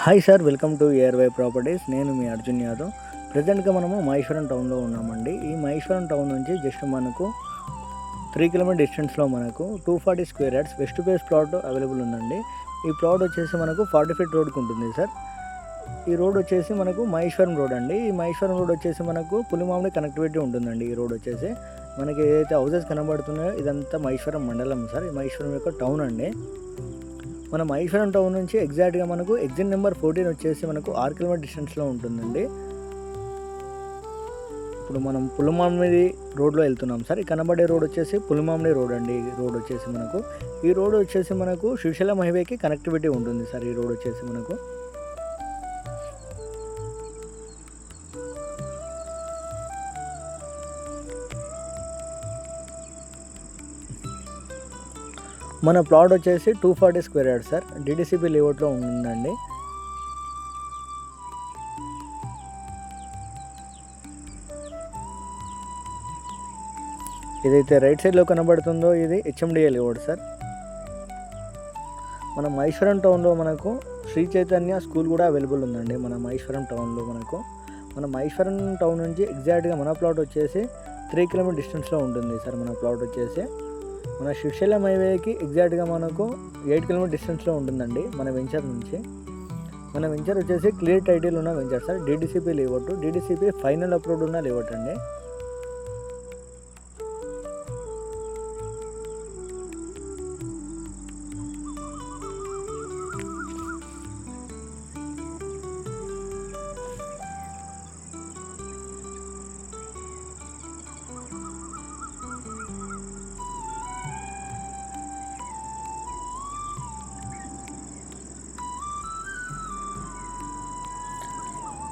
Hi sir, welcome to ARY properties. నేను మీ అర్జున్ యాదవ్. ప్రజెంట్గా మనము మహేశ్వరం టౌన్లో ఉన్నామండి. ఈ మహేశ్వరం టౌన్ నుంచి జస్ట్ మనకు 3 కిలోమీటర్ డిస్టెన్స్లో మనకు 240 square yards west phase plot available ఉందండి. ఈ ప్లాట్ వచ్చేసి మనకు 40 ఫీట్ రోడ్కి ఉంటుంది సార్. ఈ రోడ్ వచ్చేసి మనకు మహేశ్వరం రోడ్ అండి. ఈ మహేశ్వరం రోడ్ వచ్చేసి మనకు పులిమామిడి కనెక్టివిటీ ఉంటుందండి. ఈ రోడ్ వచ్చేసి మనకి ఏదైతే హౌసెస్ కనబడుతున్నాయో ఇదంతా మహేశ్వరం మండలం సార్. ఈ మహేశ్వరం యొక్క టౌన్ అండి. మన మహేశ్వరం టౌన్ నుంచి ఎగ్జాక్ట్గా మనకు ఎగ్జిట్ నెంబర్ 14 వచ్చేసి మనకు 6 కిలోమీటర్ డిస్టెన్స్లో ఉంటుందండి. ఇప్పుడు మనం పులిమామిడి రోడ్లో వెళ్తున్నాం సార్. ఈ కనబడే రోడ్ వచ్చేసి పులిమామిడి రోడ్ అండి. ఈ రోడ్ వచ్చేసి మనకు శ్రీశైలం హైవేకి కనెక్టివిటీ ఉంటుంది సార్. ఈ రోడ్ వచ్చేసి మనకు మన ప్లాట్ వచ్చేసి 240 స్క్వేర్ యార్డ్ సార్. డిడిసిపి లేఅవుట్లో ఉందండి. ఇదైతే రైట్ సైడ్లో కనబడుతుందో ఇది హెచ్ఎండిఏ లేఅవుట్ సార్. మన మహేశ్వరం టౌన్లో మనకు శ్రీ చైతన్య స్కూల్ కూడా అవైలబుల్ ఉందండి. మన మహేశ్వరం టౌన్లో మన మహేశ్వరం టౌన్ నుంచి ఎగ్జాక్ట్గా మన ప్లాట్ వచ్చేసి 3 కిలోమీటర్ డిస్టెన్స్లో ఉంటుంది సార్. మన ప్లాట్ వచ్చేసి మన శ్రీశైలం హైవేకి ఎగ్జాక్ట్గా మనకు 8 కిలోమీటర్ డిస్టెన్స్లో ఉంటుందండి మన వెంచర్ నుంచి. మన వెంచర్ వచ్చేసి క్లియర్ టైటిల్ ఉన్న venture sir. DDCP layout, DDCP final approved ఉన్న లేఅవుట్ అండి.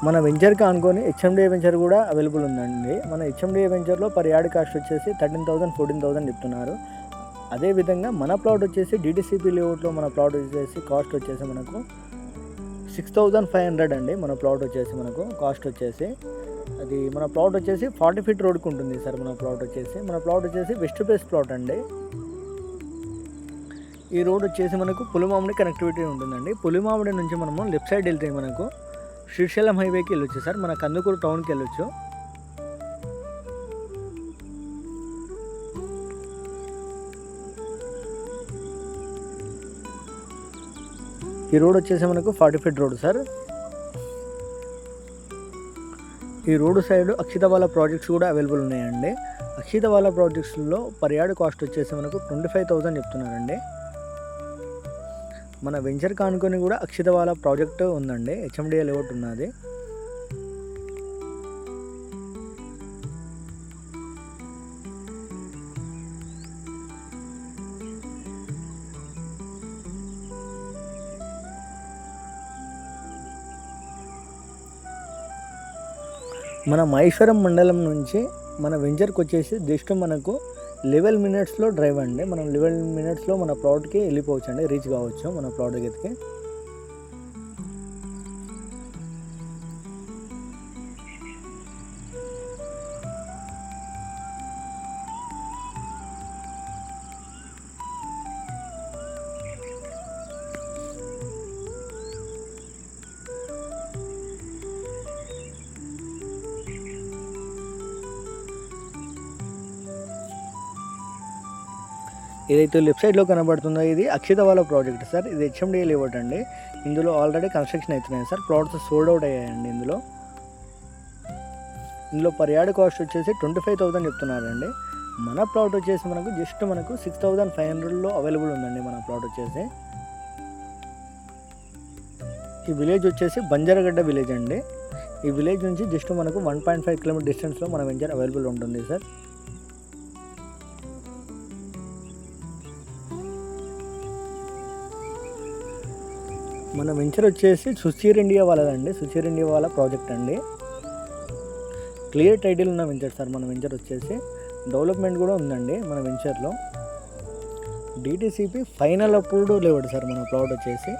మన వెంచర్కి అనుకొని హెచ్ఎండిఏ వెంచర్ కూడా అవైలబుల్ ఉందండి. మన హెచ్ఎండిఏ వెంచర్లో పర్ యార్డ్ కాస్ట్ వచ్చేసి 13,000 14,000 చెప్తున్నారు. అదేవిధంగా మన ప్లాట్ వచ్చేసి డిడిసిపి లేఅవుట్లో మన ప్లాట్ వచ్చేసి కాస్ట్ వచ్చేసి మనకు 6,500 అండి. మన ప్లాట్ వచ్చేసి మనకు కాస్ట్ వచ్చేసి అది మన ప్లాట్ వచ్చేసి 40 ఫీట్ రోడ్కి ఉంటుంది సార్. మన ప్లాట్ వచ్చేసి వెస్ట్ ఫేస్ ప్లాట్ అండి. ఈ రోడ్ వచ్చేసి మనకు పులిమామిడి కనెక్టివిటీ ఉంటుందండి. పులిమామిడి నుంచి మనము లెఫ్ట్ సైడ్ వెళ్తే మనకు శ్రీశైలం హైవేకి వెళ్ళొచ్చు సార్. మన కందుకూరు టౌన్కి వెళ్ళొచ్చు. ఈ రోడ్ వచ్చేసి మనకు 40 ఫీట్ రోడ్ సార్. ఈ రోడ్ సైడ్ అక్షితవాల ప్రాజెక్ట్స్ కూడా అవైలబుల్ ఉన్నాయండి. అక్షితవాల ప్రాజెక్ట్స్లో పర్ యార్డ్ కాస్ట్ వచ్చేసి మనకు 25,000 చెప్తున్నారండి. మన వెంచర్ కానుకొని కూడా అక్షితవాల ప్రాజెక్ట్ ఉందండి. హెచ్ఎండిఏ లేఅవుట్ ఉన్నది. మన మహేశ్వరం మండలం నుంచి మన వెంచర్కి వచ్చేసి జస్ట్ మనకు 11 మినిట్స్లో డ్రైవ్ అండి. మనం 11 మినిట్స్లో మన ప్లాట్కి వెళ్ళిపోవచ్చు అండి, రీచ్ కావచ్చు మన ప్లాట్ దగ్గరికి. ఏదైతే లెఫ్ట్ సైడ్లో కనబడుతుందో ఇది అక్షితవాల ప్రాజెక్ట్ సార్. ఇది హెచ్ఎండిఏ లేఅవుట్ అండి. ఇందులో ఆల్రెడీ కన్స్ట్రక్షన్ అవుతున్నాయి సార్. ప్లాట్స్ సోల్డ్ అవుట్ అయ్యాయండి. ఇందులో పర్ యార్డ్ కాస్ట్ వచ్చేసి 25,000 చెప్తున్నారండి. మన ప్లాట్ వచ్చేసి మనకు జస్ట్ మనకు 6,500లో అవైలబుల్ ఉందండి. మన ప్లాట్ వచ్చేసి ఈ విలేజ్ వచ్చేసి బంజారగడ్డ విలేజ్ అండి. ఈ విలేజ్ నుంచి జస్ట్ మనకు 1.5 కిలోమీటర్ డిస్టెన్స్లో మన వెంచర్ అవైలబుల్ ఉంటుంది సార్. మన వెంచర్ వచ్చేసి సుచీర్ ఇండియా వాళ్ళదండి. సుచీర్ ఇండియా వాళ్ళ ప్రాజెక్ట్ అండి. క్లియర్ టైటిల్ ఉన్న వెంచర్ సార్. మన వెంచర్ వచ్చేసి డెవలప్మెంట్ కూడా ఉందండి మన వెంచర్లో. DTCP final approved layout sir మన ప్లాట్ వచ్చేసి.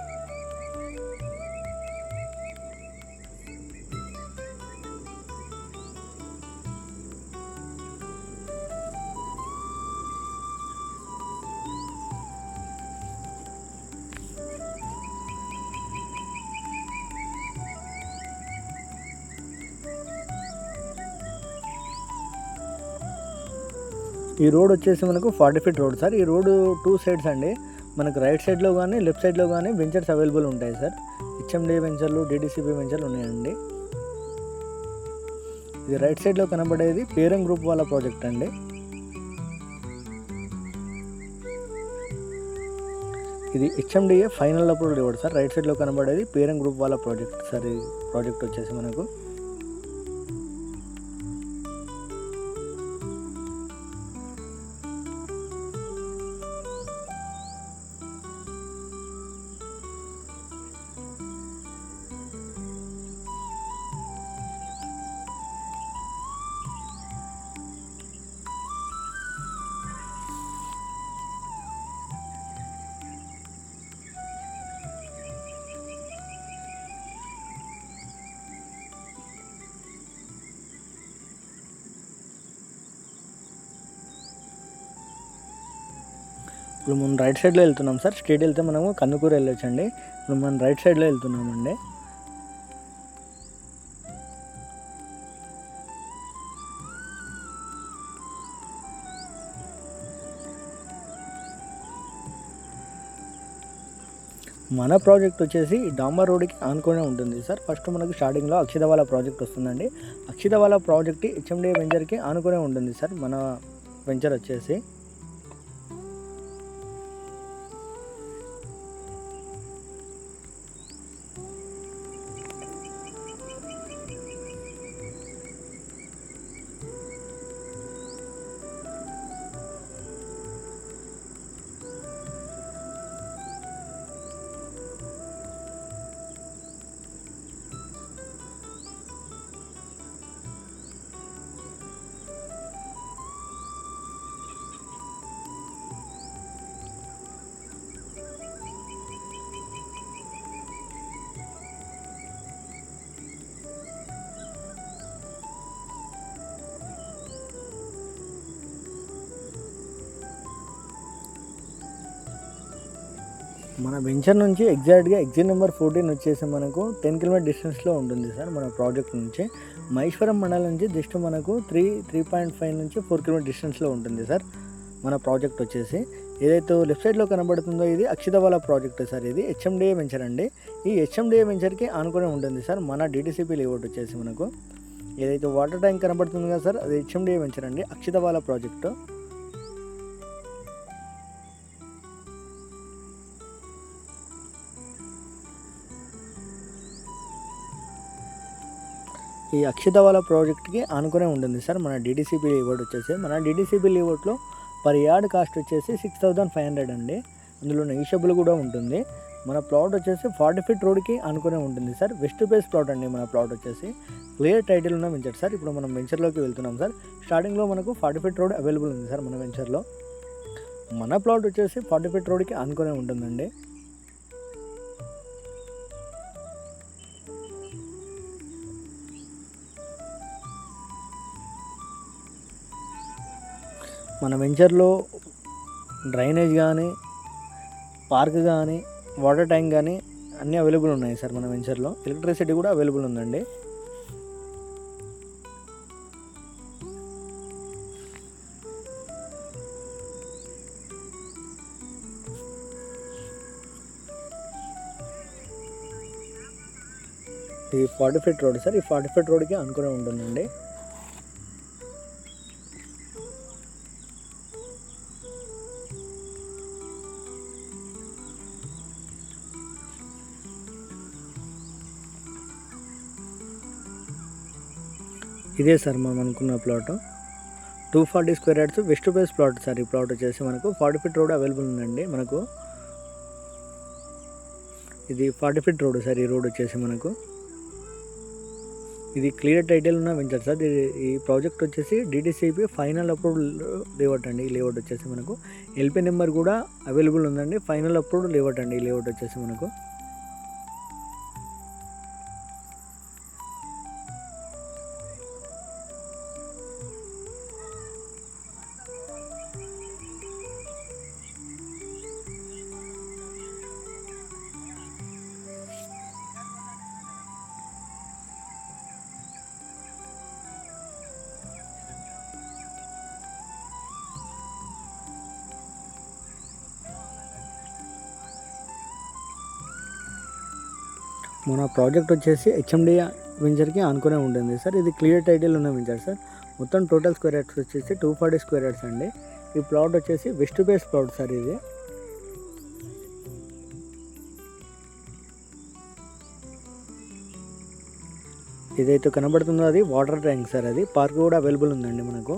ఈ రోడ్ వచ్చేసి మనకు 40 ఫీట్ రోడ్ సార్. ఈ రోడ్ 2 సైడ్స్ అండి. మనకు రైట్ సైడ్లో కానీ లెఫ్ట్ సైడ్లో కానీ వెంచర్స్ అవైలబుల్ ఉంటాయి సార్. హెచ్ఎండి వెంచర్లు, డిడిసిపి వెంచర్లు ఉన్నాయండి. ఇది రైట్ సైడ్లో కనబడేది పేరం గ్రూప్ వాళ్ళ ప్రాజెక్ట్ అండి. ఇది హెచ్ఎండిఏ ఫైనల్ అప్రూవల్ ఇవ్వడు సార్. రైట్ సైడ్లో కనబడేది పేరం గ్రూప్ వాళ్ళ ప్రాజెక్ట్ సార్. ఈ ప్రాజెక్ట్ వచ్చేసి మనకు ఇప్పుడు మనం రైట్ సైడ్లో వెళ్తున్నాం సార్. స్ట్రేట్ వెళ్తే మనము కందుకూరు వెళ్ళొచ్చండి. ఇప్పుడు మనం రైట్ సైడ్లో వెళ్తున్నామండి. మన ప్రాజెక్ట్ వచ్చేసి డాంబర్ రోడ్కి ఆనుకునే ఉంటుంది సార్. ఫస్ట్ మనకు స్టార్టింగ్లో అక్షితవాల ప్రాజెక్ట్ వస్తుందండి. అక్షితవాల ప్రాజెక్ట్ హెచ్ఎండిఏ వెంచర్కి ఆనుకునే ఉంటుంది సార్ మన వెంచర్ వచ్చేసి. మన వెంచర్ నుంచి ఎగ్జాక్ట్గా ఎగ్జిట్ నెంబర్ 14 వచ్చేసి మనకు 10 కిలోమీటర్ డిస్టెన్స్లో ఉంటుంది సార్. మన ప్రాజెక్ట్ నుంచి మహేశ్వరం మండలం నుంచి జస్ట్ మనకు 3.5 నుంచి 4 కిలోమీటర్ డిస్టెన్స్లో ఉంటుంది సార్ మన ప్రాజెక్ట్ వచ్చేసి. ఏదైతే లెఫ్ట్ సైడ్లో కనబడుతుందో ఇది అక్షితవాల ప్రాజెక్ట్ సార్. ఇది హెచ్ఎండిఏ వెంచర్ అండి. ఈ హెచ్ఎండిఏ వెంచర్కి ఆనుకొని ఉంటుంది సార్ మన డిటిసిపి లేఅవుట్ వచ్చేసి మనకు. ఏదైతే వాటర్ ట్యాంక్ కనబడుతుంది కదా సార్, అది హెచ్ఎండిఏ వెంచర్ అండి, అక్షితవాల ప్రాజెక్టు. ఈ అక్షితవాల ప్రాజెక్ట్కి ఆనుకునే ఉంటుంది సార్ మన డిడిసిపి లేఅవుట్ వచ్చేసి. మన డిడిసిపి లేఅవుట్లో పర్ యార్డ్ కాస్ట్ వచ్చేసి 6,500 అండి. అందులో నెగిషియబుల్ కూడా ఉంటుంది. మన ప్లాట్ వచ్చేసి 40 ఫీట్ రోడ్కి ఆనుకునే ఉంటుంది సార్. వెస్ట్ ఫేస్ ప్లాట్ అండి మన ప్లాట్ వచ్చేసి. క్లియర్ టైటిల్ ఉన్న వెంచర్ సార్. ఇప్పుడు మనం వెంచర్లోకి వెళ్తున్నాం సార్. స్టార్టింగ్లో మనకు 40 ఫీట్ రోడ్ అవైలబుల్ ఉంది సార్ మన వెంచర్లో. మన ప్లాట్ వచ్చేసి 40 ఫీట్ రోడ్కి ఆనుకునే ఉంటుందండి. మన వెంచర్లో డ్రైనేజ్ కానీ, పార్క్ కానీ, వాటర్ ట్యాంక్ కానీ అన్నీ అవైలబుల్ ఉన్నాయి సార్ మన వెంచర్లో. ఎలక్ట్రిసిటీ కూడా అవైలబుల్ ఉందండి. ఈ 40 ఫీట్ రోడ్ సార్. ఈ 40 ఫీట్ రోడ్కి అనుకునే ఉంటుందండి. ఇదే సార్ మనం అనుకున్న plot 240 square yards west phase plot sir. ఈ ప్లాట్ వచ్చేసి మనకు 40 ఫీట్ రోడ్ అవైలబుల్ ఉందండి మనకు. ఇది 40 ఫీట్ రోడ్ సార్. ఈ రోడ్ వచ్చేసి మనకు ఇది క్లియర్ టైటిల్ ఉన్న వెంచర్ సార్. ఈ ప్రాజెక్ట్ వచ్చేసి డిటిసిపి ఫైనల్ అప్రూవ్డ్ లేఅవుట్ అండి. ఈ లేఅవుట్ వచ్చేసి మనకు ఎల్పీ నెంబర్ కూడా అవైలబుల్ ఉందండి. ఫైనల్ అప్రూవ్డ్ లేఅవుట్ అండి ఈ లేఅవుట్ వచ్చేసి మనకు. మన ప్రాజెక్ట్ వచ్చేసి హెచ్ఎండి వెంచర్కి ఆనుకునే ఉంటుంది సార్. ఇది క్లియర్ టైటిల్ ఉన్న వెంచర్ సార్. మొత్తం టోటల్ స్క్వేర్ యార్డ్స్ వచ్చేసి 240 స్క్వేర్ యార్డ్స్ అండి. ఈ ప్లాట్ వచ్చేసి వెస్ట్ బేస్ ప్లాట్ సార్. ఇదైతే కనబడుతుందో అది వాటర్ ట్యాంక్ సార్. అది పార్క్ కూడా అవైలబుల్ ఉందండి మనకు.